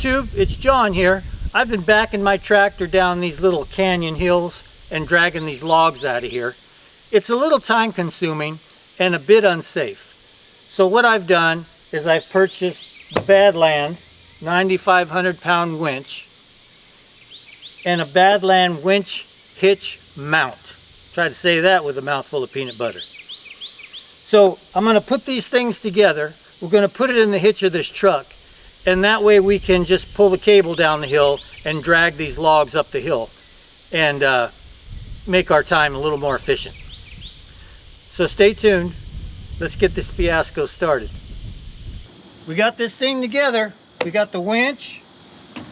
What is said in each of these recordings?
YouTube, it's John here. I've been backing my tractor down these little canyon hills and dragging these logs out of here. It's a little time consuming and a bit unsafe. So what I've done is I've purchased the Badlands 9,500 pound winch and a Badlands winch hitch mount. Try to say that with a mouthful of peanut butter. So I'm going to put these things together. We're going to put it in the hitch of this truck, and that way we can just pull the cable down the hill and drag these logs up the hill and make our time a little more efficient. So stay tuned. Let's get this fiasco started. We got this thing together. We got the winch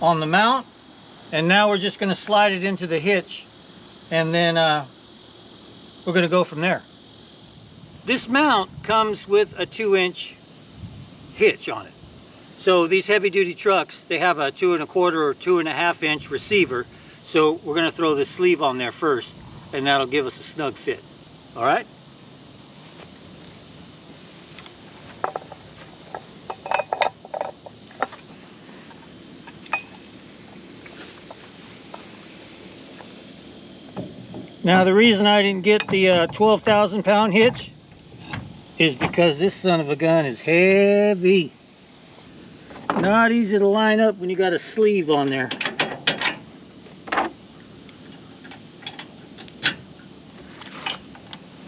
on the mount, and now we're just going to slide it into the hitch, and then we're going to go from there. This mount comes with a 2-inch hitch on it. So these heavy-duty trucks, they have a 2 1/4 or 2.5 inch receiver. So we're going to throw the sleeve on there first, and that'll give us a snug fit. All right? Now the reason I didn't get the 12,000 pound hitch is because this son of a gun is heavy. Not easy to line up when you got a sleeve on there.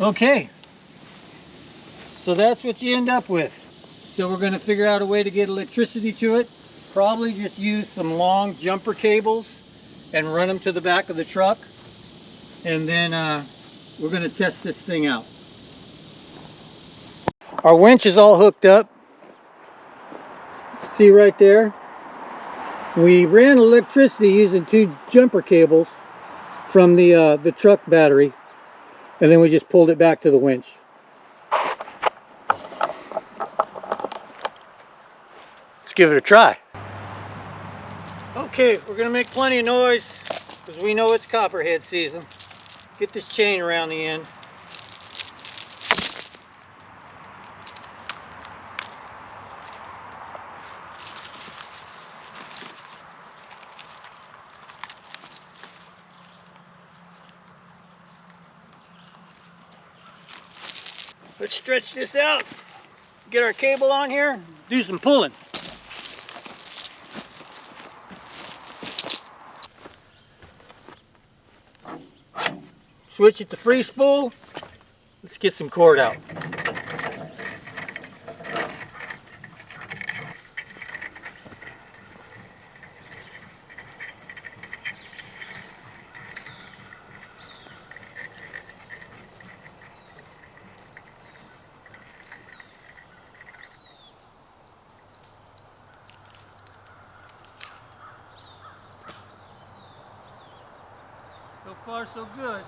Okay, so that's what you end up with. So we're going to figure out a way to get electricity to it. Probably just use some long jumper cables and run them to the back of the truck. And then we're going to test this thing out. Our winch is all hooked up. See right there? We ran electricity using 2 jumper cables from the truck battery, and then we just pulled it back to the winch. Let's give it a try. Okay, we're going to make plenty of noise because we know it's copperhead season. Get this chain around the end. Let's stretch this out, get our cable on here, do some pulling. Switch it to free spool. Let's get some cord out. So far, so good.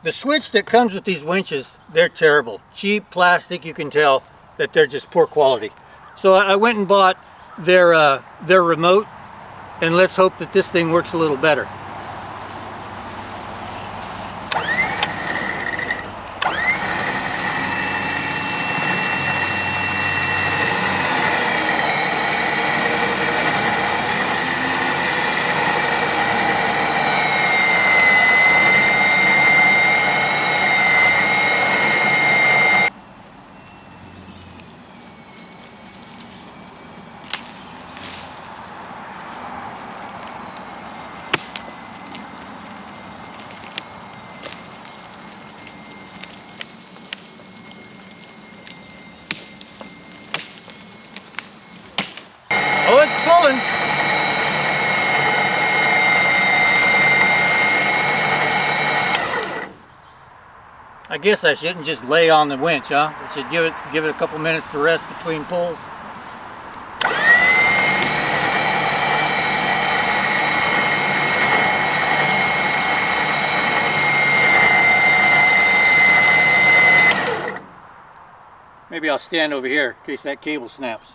The switch that comes with these winches, they're terrible. Cheap plastic, you can tell that they're just poor quality. So I went and bought their remote, and let's hope that this thing works a little better. Oh, it's pulling. I guess I shouldn't just lay on the winch, huh? I should give it a couple minutes to rest between pulls. Maybe I'll stand over here in case that cable snaps.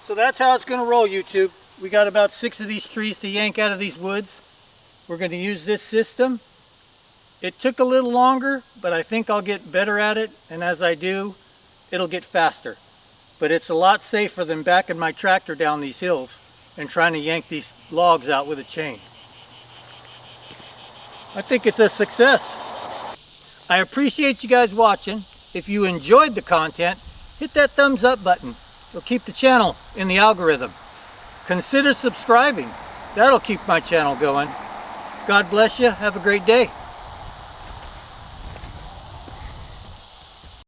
So that's how it's going to roll, YouTube. We got about 6 of these trees to yank out of these woods. We're going to use this system. It took a little longer, but I think I'll get better at it, and as I do, it'll get faster. But it's a lot safer than backing my tractor down these hills and trying to yank these logs out with a chain. I think it's a success. I appreciate you guys watching. If you enjoyed the content, hit that thumbs up button. It'll keep the channel in the algorithm. Consider subscribing. That'll keep my channel going. God bless you. Have a great day.